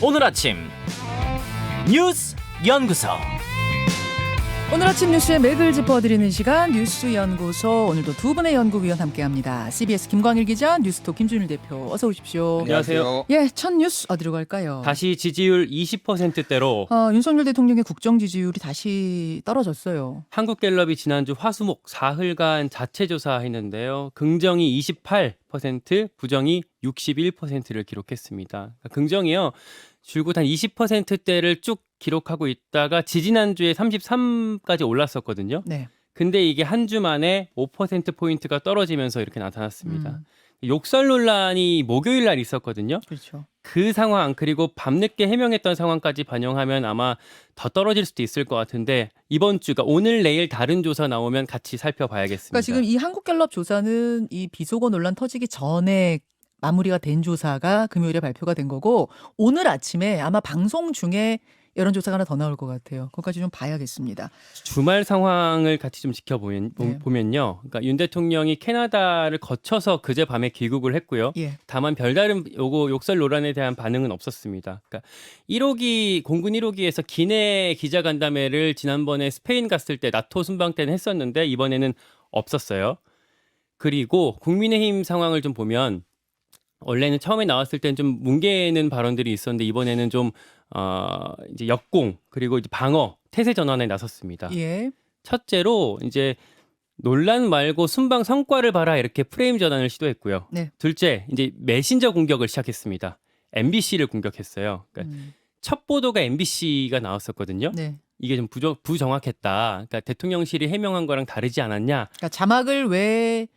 오늘 아침 뉴스 연구소. 오늘 아침 뉴스의 맥을 짚어드리는 시간 뉴스 연구소. 오늘도 두 분의 연구위원 함께합니다. CBS 김광일 기자, 뉴스톱 김준일 대표, 어서 오십시오. 안녕하세요. 예, 첫 뉴스 어디로 갈까요? 다시 지지율 20%대로 윤석열 대통령의 국정 지지율이 다시 떨어졌어요. 한국갤럽이 지난주 화수목 사흘간 자체 조사했는데요. 긍정이 28%, 부정이 61%를 기록했습니다. 그러니까 긍정이요. 줄곧 한 20%대를 쭉 기록하고 있다가 지지난주에 33까지 올랐었거든요. 네. 근데 이게 한 주 만에 5%포인트가 떨어지면서 이렇게 나타났습니다. 욕설 논란이 목요일 날 있었거든요. 그렇죠. 그 상황 그리고 밤늦게 해명했던 상황까지 반영하면 아마 더 떨어질 수도 있을 것 같은데 이번 주가 오늘 내일 다른 조사 나오면 같이 살펴봐야겠습니다. 그러니까 지금 이 한국갤럽 조사는 이 비속어 논란 터지기 전에 마무리가 된 조사가 금요일에 발표가 된 거고, 오늘 아침에 아마 방송 중에 여론조사가 하나 더 나올 것 같아요. 그것까지 좀 봐야겠습니다. 주말 상황을 같이 좀 지켜보면요. 네. 그러니까 윤 대통령이 캐나다를 거쳐서 그제 밤에 귀국을 했고요. 예. 다만 별다른 욕설 논란에 대한 반응은 없었습니다. 그러니까 1호기 공군 1호기에서 기내 기자간담회를 지난번에 스페인 갔을 때 나토 순방 때는 했었는데 이번에는 없었어요. 그리고 국민의힘 상황을 좀 보면 원래는 처음에 나왔을 때는 좀 뭉개는 발언들이 있었는데 이번에는 좀 이제 역공 그리고 이제 방어 태세 전환에 나섰습니다. 예. 첫째로 이제 논란 말고 순방 성과를 봐라 이렇게 프레임 전환을 시도했고요. 네. 둘째 이제 메신저 공격을 시작했습니다. MBC를 공격했어요. 그러니까 첫 보도가 MBC가 나왔었거든요. 네. 이게 좀 부정확했다. 그러니까 대통령실이 해명한 거랑 다르지 않았냐. 그러니까 자막을 왜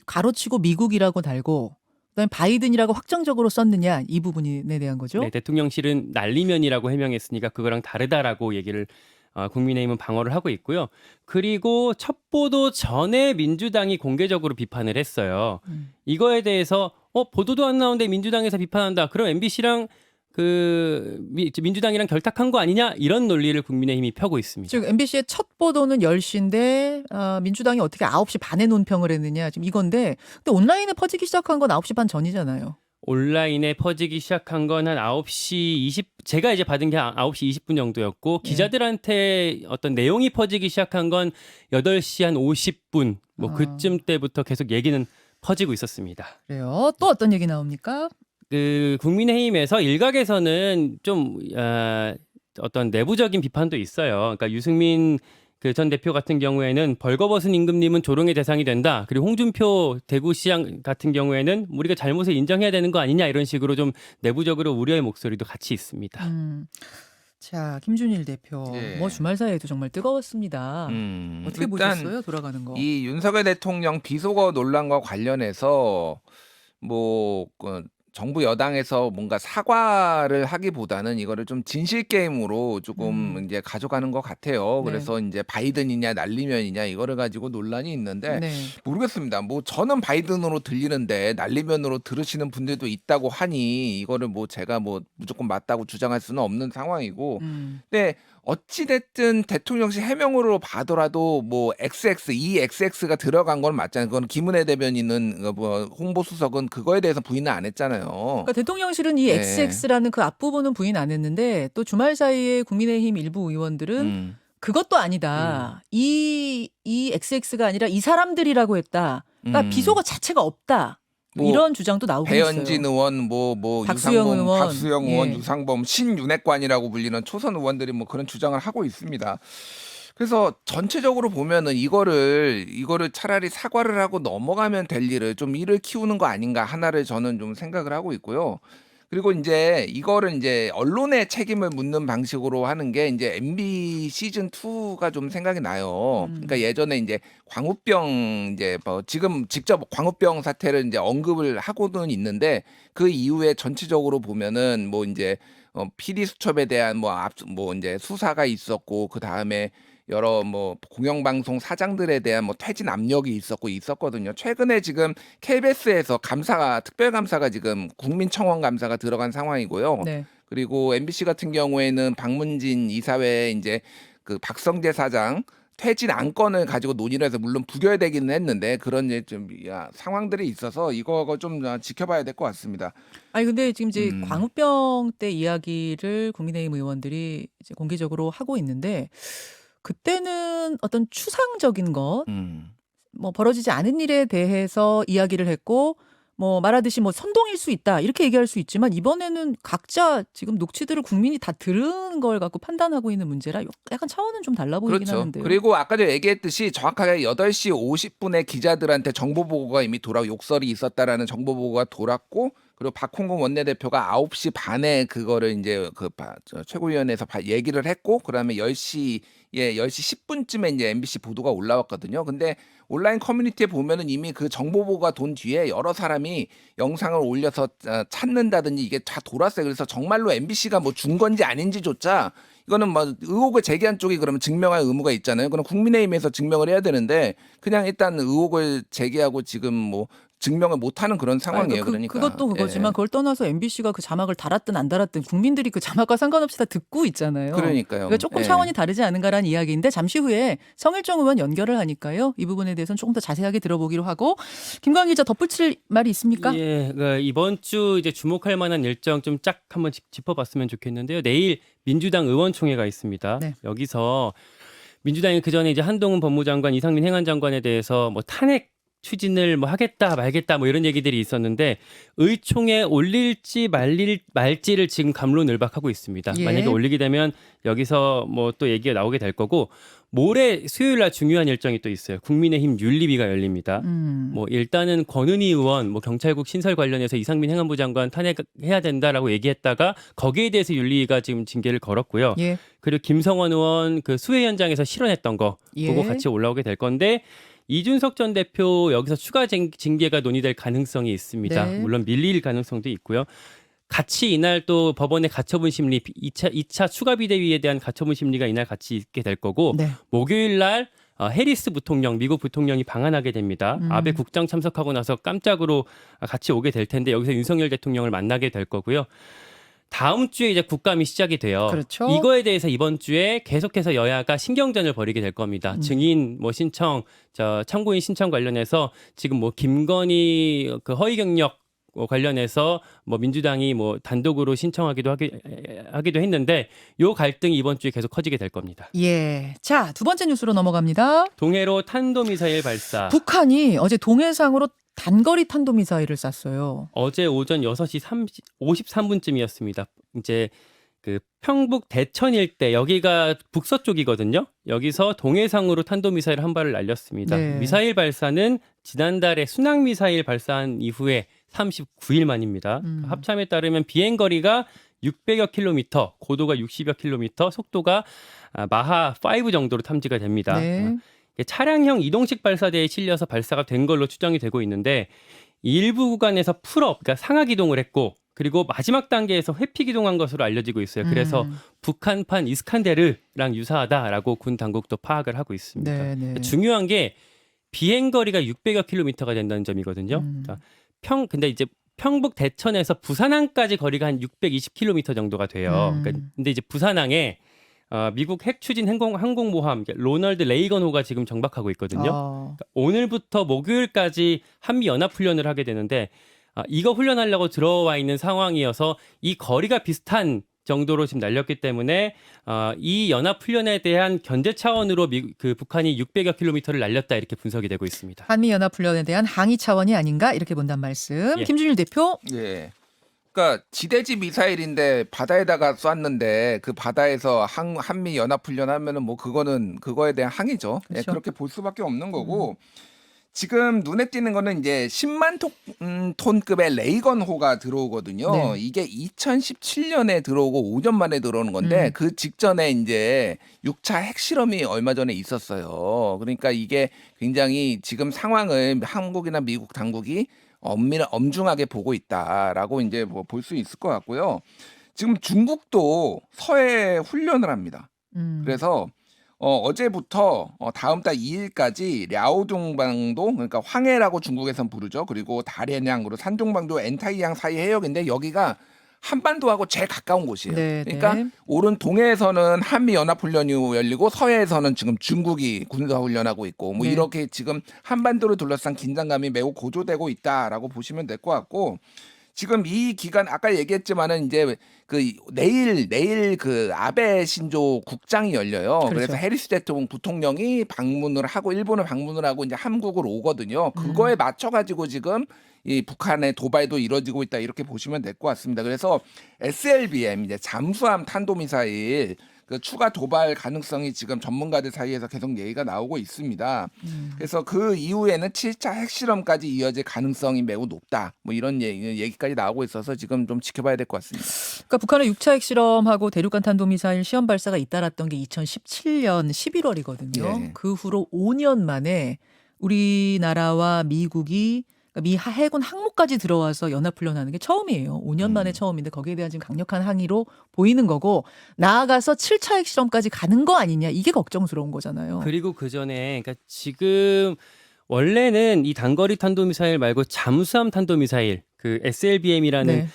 가로치고 미국이라고 달고 그다음에 바이든이라고 확정적으로 썼느냐, 이 부분에 대한 거죠. 네, 대통령실은 날리면이라고 해명했으니까 그거랑 다르다라고 얘기를 국민의힘은 방어를 하고 있고요. 그리고 첫 보도 전에 민주당이 공개적으로 비판을 했어요. 이거에 대해서 보도도 안 나오는데 민주당에서 비판한다. 그럼 MBC랑 민주당이랑 결탁한 거 아니냐? 이런 논리를 국민의힘이 펴고 있습니다. 즉 MBC의 첫 보도는 10시인데 민주당이 어떻게 9시 반에 논평을 했느냐, 지금 이건데, 근데 온라인에 퍼지기 시작한 건 9시 반 전이잖아요. 온라인에 퍼지기 시작한 건 한 9시 20, 제가 이제 받은 게 9시 20분 정도였고, 기자들한테 어떤 내용이 퍼지기 시작한 건 8시 한 50분, 뭐 그쯤 때부터 계속 얘기는 퍼지고 있었습니다. 그래요. 또 어떤 얘기 나옵니까? 국민의힘에서 일각에서는 좀 어떤 내부적인 비판도 있어요. 그러니까 유승민 전 대표 같은 경우에는 벌거벗은 임금님은 조롱의 대상이 된다. 그리고 홍준표 대구시장 같은 경우에는 우리가 잘못을 인정해야 되는 거 아니냐, 이런 식으로 좀 내부적으로 우려의 목소리도 같이 있습니다. 자, 김준일 대표, 예. 뭐 주말 사이에도 정말 뜨거웠습니다. 어떻게 일단 보셨어요? 돌아가는 거. 이 윤석열 대통령 비속어 논란과 관련해서 정부 여당에서 뭔가 사과를 하기보다는 이거를 좀 진실 게임으로 조금 이제 가져가는 것 같아요. 네. 그래서 이제 바이든이냐 날리면이냐 이거를 가지고 논란이 있는데 네. 모르겠습니다. 뭐 저는 바이든으로 들리는데 날리면으로 들으시는 분들도 있다고 하니 이거를 뭐 제가 뭐 무조건 맞다고 주장할 수는 없는 상황이고, 근데 어찌됐든 대통령실 해명으로 봐더라도 뭐 이 XX가 들어간 건 맞잖아요. 그건 김은혜 대변인은 뭐 홍보수석은 그거에 대해서 부인을 안 했잖아요. 그러니까 대통령실은 이 네. XX라는 그 앞부분은 부인 안 했는데, 또 주말 사이에 국민의힘 일부 의원들은 그것도 아니다. 이 XX가 아니라 이 사람들이라고 했다. 그러니까 비속어 자체가 없다. 뭐 이런 주장도 나오고 배현진 있어요. 의원, 뭐 박수영 박수영 의원, 예. 유상범, 신윤핵관이라고 불리는 초선 의원들이 뭐 그런 주장을 하고 있습니다. 그래서 전체적으로 보면은 이거를 차라리 사과를 하고 넘어가면 될 일을 좀 일을 키우는 거 아닌가 하나를 저는 좀 생각을 하고 있고요. 그리고 이제 이거를 이제 언론의 책임을 묻는 방식으로 하는 게 이제 MB 시즌 2가 좀 생각이 나요. 그러니까 예전에 이제 광우병 이제 뭐 지금 직접 광우병 사태를 이제 언급을 하고는 있는데, 그 이후에 전체적으로 보면은 뭐 이제 PD 수첩에 대한 뭐 이제 수사가 있었고, 그 다음에 여러 뭐 공영방송 사장들에 대한 뭐 퇴진 압력이 있었거든요. 최근에 지금 KBS에서 특별감사가 지금 국민청원 감사가 들어간 상황이고요. 네. 그리고 MBC 같은 경우에는 박문진 이사회 이제 그 박성재 사장 퇴진 안건을 가지고 논의를 해서 물론 부결되기는 했는데 그런 이제 좀 상황들이 있어서 이거 좀 지켜봐야 될 것 같습니다. 아니 근데 지금 이제 음. 광우병 때 이야기를 국민의힘 의원들이 이제 공개적으로 하고 있는데 그때는 어떤 추상적인 것, 뭐 벌어지지 않은 일에 대해서 이야기를 했고 뭐 말하듯이 뭐 선동일 수 있다 이렇게 얘기할 수 있지만 이번에는 각자 지금 녹취들을 국민이 다 들은 걸 갖고 판단하고 있는 문제라 약간 차원은 좀 달라 보이긴 그렇죠. 하는데요. 그리고 아까 전에 얘기했듯이 정확하게 8시 50분에 기자들한테 정보 보고가 이미 욕설이 있었다라는 정보 보고가 돌았고 그리고 박홍근 원내대표가 9시 반에 그거를 이제 최고위원회에서 얘기를 했고 그다음에 10시 10분쯤에 이제 MBC 보도가 올라왔거든요. 근데 온라인 커뮤니티에 보면은 이미 그 정보 보고가 돈 뒤에 여러 사람이 영상을 올려서 찾는다든지 이게 다 돌았어요. 그래서 정말로 MBC가 뭐 준 건지 아닌지조차 이거는 뭐 의혹을 제기한 쪽이 그러면 증명할 의무가 있잖아요. 그럼 국민의힘에서 증명을 해야 되는데 그냥 일단 의혹을 제기하고 지금 뭐 증명을 못하는 그런 상황이에요. 그러니까 그것도 그거지만 그걸 떠나서 MBC가 그 자막을 달았든 안 달았든 국민들이 그 자막과 상관없이 다 듣고 있잖아요. 그러니까요. 그러니까 조금 예. 차원이 다르지 않은가라는 이야기인데 잠시 후에 성일정 의원 연결을 하니까요. 이 부분에 대해서는 조금 더 자세하게 들어보기로 하고 김광희 기자 덧붙일 말이 있습니까? 예, 그러니까 이번 주 이제 주목할 만한 일정 좀 쫙 한번 짚어봤으면 좋겠는데요. 내일 민주당 의원총회가 있습니다. 네. 여기서 민주당이 그 전에 이제 한동훈 법무장관, 이상민 행안장관에 대해서 뭐 탄핵 추진을 뭐 하겠다 말겠다 뭐 이런 얘기들이 있었는데 의총에 올릴지 말지를 지금 갑론을박하고 있습니다. 예. 만약에 올리게 되면 여기서 뭐 또 얘기가 나오게 될 거고 모레 수요일 날 중요한 일정이 또 있어요. 국민의힘 윤리위가 열립니다. 뭐 일단은 권은희 의원 뭐 경찰국 신설 관련해서 이상민 행안부 장관 탄핵해야 된다라고 얘기했다가 거기에 대해서 윤리위가 지금 징계를 걸었고요. 예. 그리고 김성원 의원 그 수해 현장에서 실언했던 거 예. 그거 같이 올라오게 될 건데 이준석 전 대표 여기서 추가 징계가 논의될 가능성이 있습니다. 네. 물론 밀릴 가능성도 있고요. 같이 이날 또 법원의 가처분 심리 2차 추가 비대위에 대한 가처분 심리가 이날 같이 있게 될 거고 네. 목요일 날 해리스 부통령, 미국 부통령이 방한하게 됩니다. 아베 국장 참석하고 나서 깜짝으로 같이 오게 될 텐데 여기서 윤석열 대통령을 만나게 될 거고요. 다음 주에 이제 국감이 시작이 돼요. 그렇죠. 이거에 대해서 이번 주에 계속해서 여야가 신경전을 벌이게 될 겁니다. 증인 뭐 신청, 참고인 신청 관련해서 지금 뭐 김건희 그 허위 경력 관련해서 뭐 민주당이 뭐 단독으로 신청하기도 하기도 했는데 요 갈등이 이번 주에 계속 커지게 될 겁니다. 예. 자, 두 번째 뉴스로 넘어갑니다. 동해로 탄도미사일 발사. 북한이 어제 동해상으로 단거리 탄도미사일을 쐈어요. 어제 오전 6시 53분쯤이었습니다. 이제 그 평북 대천 일대 여기가 북서쪽이거든요. 여기서 동해상으로 탄도미사일 한 발을 날렸습니다. 네. 미사일 발사는 지난달에 순항미사일 발사한 이후에 39일 만입니다. 합참에 따르면 비행거리가 600여 킬로미터, 고도가 60여 킬로미터, 속도가 마하 5 정도로 탐지가 됩니다. 네. 차량형 이동식 발사대에 실려서 발사가 된 걸로 추정이 되고 있는데 일부 구간에서 풀업, 그러니까 상하 기동을 했고 그리고 마지막 단계에서 회피 기동한 것으로 알려지고 있어요. 그래서 북한판 이스칸데르랑 유사하다라고 군 당국도 파악을 하고 있습니다. 네, 네. 중요한 게 비행거리가 600여 킬로미터가 된다는 점이거든요. 근데 이제 평북 대천에서 부산항까지 거리가 한 620킬로미터 정도가 돼요. 그러니까 근데 이제 부산항에 미국 핵추진 항공모함 로널드 레이건호가 지금 정박하고 있거든요. 그러니까 오늘부터 목요일까지 한미 연합 훈련을 하게 되는데 이거 훈련하려고 들어와 있는 상황이어서 이 거리가 비슷한 정도로 지금 날렸기 때문에 이 연합 훈련에 대한 견제 차원으로 북한이 600여 킬로미터를 날렸다 이렇게 분석이 되고 있습니다. 한미연합훈련에 대한 항의 차원이 아닌가 이렇게 본단 말씀. 예. 김준일 대표. 예. 그러니까 지대지 미사일인데 바다에다가 쐈는데 그 바다에서 한미 연합 훈련하면은 뭐 그거에 대한 항의죠. 예, 그렇죠. 그렇게 볼 수밖에 없는 거고. 지금 눈에 띄는 거는 이제 10만 톤급의 레이건호가 들어오거든요. 네. 이게 2017년에 들어오고 5년 만에 들어오는 건데 그 직전에 이제 6차 핵실험이 얼마 전에 있었어요. 그러니까 이게 굉장히 지금 상황을 한국이나 미국 당국이 엄중하게 보고 있다라고 이제 뭐 볼 수 있을 것 같고요. 지금 중국도 서해 훈련을 합니다. 그래서 어제부터 다음 달 2일까지 랴오둥방도 그러니까 황해라고 중국에선 부르죠. 그리고 다롄양으로 산둥방도 엔타이양 사이 해역인데 여기가 한반도하고 제일 가까운 곳이에요. 네, 그러니까 네. 오른 동해에서는 한미 연합훈련이 열리고 서해에서는 지금 중국이 군사훈련하고 있고 뭐 네. 이렇게 지금 한반도를 둘러싼 긴장감이 매우 고조되고 있다라고 보시면 될 것 같고 지금 이 기간 아까 얘기했지만은 이제 그 내일 그 아베 신조 국장이 열려요. 그렇죠. 그래서 해리스 대통령 부통령이 방문을 하고 일본을 방문을 하고 이제 한국으로 오거든요. 그거에 맞춰 가지고 지금 이 북한의 도발도 이루어지고 있다 이렇게 보시면 될 것 같습니다. 그래서 SLBM 이제 잠수함 탄도미사일 그 추가 도발 가능성이 지금 전문가들 사이에서 계속 얘기가 나오고 있습니다. 그래서 그 이후에는 7차 핵실험까지 이어질 가능성이 매우 높다. 뭐 이런 얘기까지 나오고 있어서 지금 좀 지켜봐야 될 것 같습니다. 그러니까 북한의 6차 핵실험하고 대륙간 탄도미사일 시험 발사가 잇따랐던 게 2017년 11월이거든요. 예. 그 후로 5년 만에 우리나라와 미국이 그러니까 미 해군 항모까지 들어와서 연합훈련하는 게 처음이에요. 5년 만에 처음인데 거기에 대한 지금 강력한 항의로 보이는 거고 나아가서 7차 핵실험까지 가는 거 아니냐 이게 걱정스러운 거잖아요. 그리고 그 전에 그러니까 지금 원래는 이 단거리 탄도미사일 말고 잠수함 탄도미사일 그 SLBM이라는 네.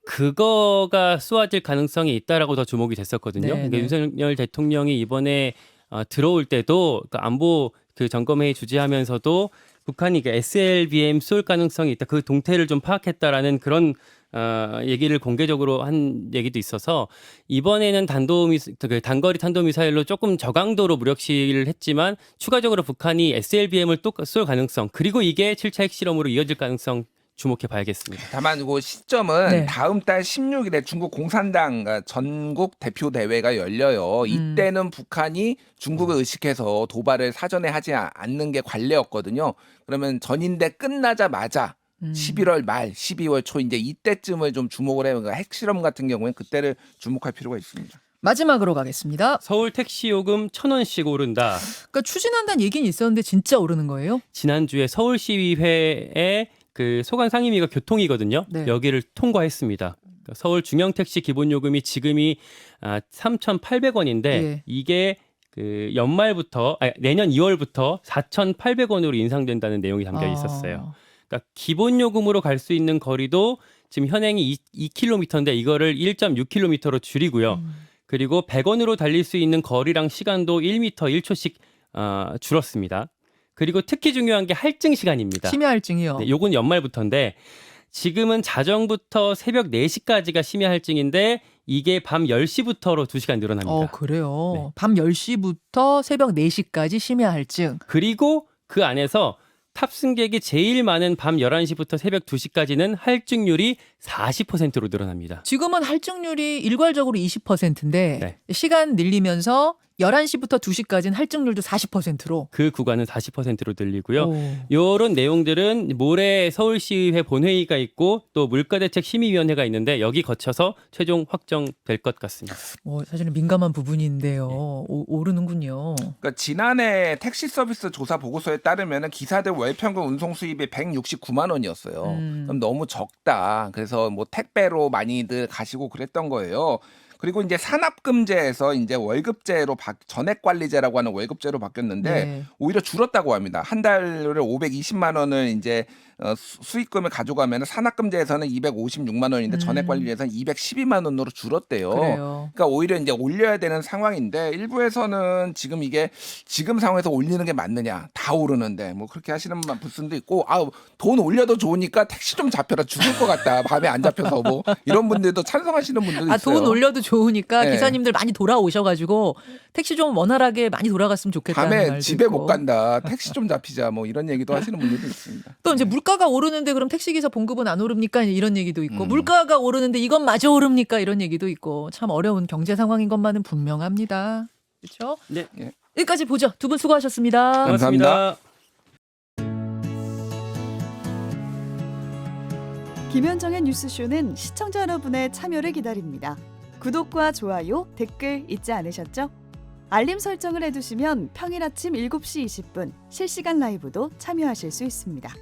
그거가 쏘아질 가능성이 있다라고 더 주목이 됐었거든요. 네, 그러니까 네. 윤석열 대통령이 이번에 들어올 때도 그 안보 그 점검회의 주재하면서도 북한이 그 SLBM 쏠 가능성이 있다. 그 동태를 좀 파악했다라는 그런 얘기를 공개적으로 한 얘기도 있어서 이번에는 그 단거리 탄도미사일로 조금 저강도로 무력시를 했지만 추가적으로 북한이 SLBM을 또 쏠 가능성 그리고 이게 7차 핵실험으로 이어질 가능성 주목해 봐야겠습니다. 다만 그 시점은 네. 다음 달 16일에 중국 공산당 전국 대표 대회가 열려요. 이때는 북한이 중국을 의식해서 도발을 사전에 하지 않는 게 관례였거든요. 그러면 전인대 끝나자마자 11월 말, 12월 초 이제 이때쯤을 좀 주목을 해요. 그러니까 핵실험 같은 경우에 그때를 주목할 필요가 있습니다. 마지막으로 가겠습니다. 서울 택시 요금 1,000원씩 오른다. 그러니까 추진한다는 얘기는 있었는데 진짜 오르는 거예요? 지난주에 서울시의회에 그 소관 상임위가 교통이거든요. 네. 여기를 통과했습니다. 그러니까 서울 중형택시 기본요금이 지금이 3,800원인데 예. 이게 그 내년 2월부터 4,800원으로 인상된다는 내용이 담겨 있었어요. 그러니까 기본요금으로 갈 수 있는 거리도 지금 현행이 2km인데 이거를 1.6km로 줄이고요. 그리고 100원으로 달릴 수 있는 거리랑 시간도 1m 1초씩 줄었습니다. 그리고 특히 중요한 게 할증 시간입니다. 심야 할증이요. 네, 요건 연말부터인데 지금은 자정부터 새벽 4시까지가 심야 할증인데 이게 밤 10시부터로 2시간 늘어납니다. 그래요. 네. 밤 10시부터 새벽 4시까지 심야 할증. 그리고 그 안에서 탑승객이 제일 많은 밤 11시부터 새벽 2시까지는 할증률이 40%로 늘어납니다. 지금은 할증률이 일괄적으로 20%인데 네. 시간 늘리면서 11시부터 2시까지는 할증률도 40%로. 그 구간은 40%로 늘리고요. 이런 내용들은 모레 서울시의회 본회의가 있고 또 물가대책심의위원회가 있는데 여기 거쳐서 최종 확정될 것 같습니다. 사실은 민감한 부분인데요. 오르는군요. 그러니까 지난해 택시 서비스 조사 보고서에 따르면 기사들 월평균 운송 수입이 169만 원이었어요. 그럼 너무 적다. 그래서 뭐 택배로 많이들 가시고 그랬던 거예요. 그리고 이제 산업금제에서 이제 월급제로 전액관리제라고 하는 월급제로 바뀌었는데 네. 오히려 줄었다고 합니다. 한 달에 520만 원을 이제 수익금을 가져가면 산업금제에서는 256만 원인데 전액관리제에서는 212만 원으로 줄었대요. 그래요. 그러니까 오히려 이제 올려야 되는 상황인데 일부에서는 지금 이게 지금 상황에서 올리는 게 맞느냐 다 오르는데 뭐 그렇게 하시는 분도 있고 돈 올려도 좋으니까 택시 좀 잡혀라 죽을 것 같다 밤에 안 잡혀서 뭐 이런 분들도 찬성하시는 분들도 있어요. 돈 올려도 좋으니까 네. 기사님들 많이 돌아오셔가지고 택시 좀 원활하게 많이 돌아갔으면 좋겠다는 밤에 말도 집에 있고. 못 간다 택시 좀 잡히자 뭐 이런 얘기도 하시는 분들도 있습니다. 또 이제 물가가 오르는데 그럼 택시기사 봉급은 안 오릅니까? 이런 얘기도 있고 물가가 오르는데 이건 마저 오릅니까? 이런 얘기도 있고 참 어려운 경제 상황인 것만은 분명합니다. 그렇죠? 네. 여기까지 보죠. 두 분 수고하셨습니다. 감사합니다. 김현정의 뉴스쇼는 시청자 여러분의 참여를 기다립니다. 구독과 좋아요, 댓글 잊지 않으셨죠? 알림 설정을 해두시면 평일 아침 7시 20분 실시간 라이브도 참여하실 수 있습니다.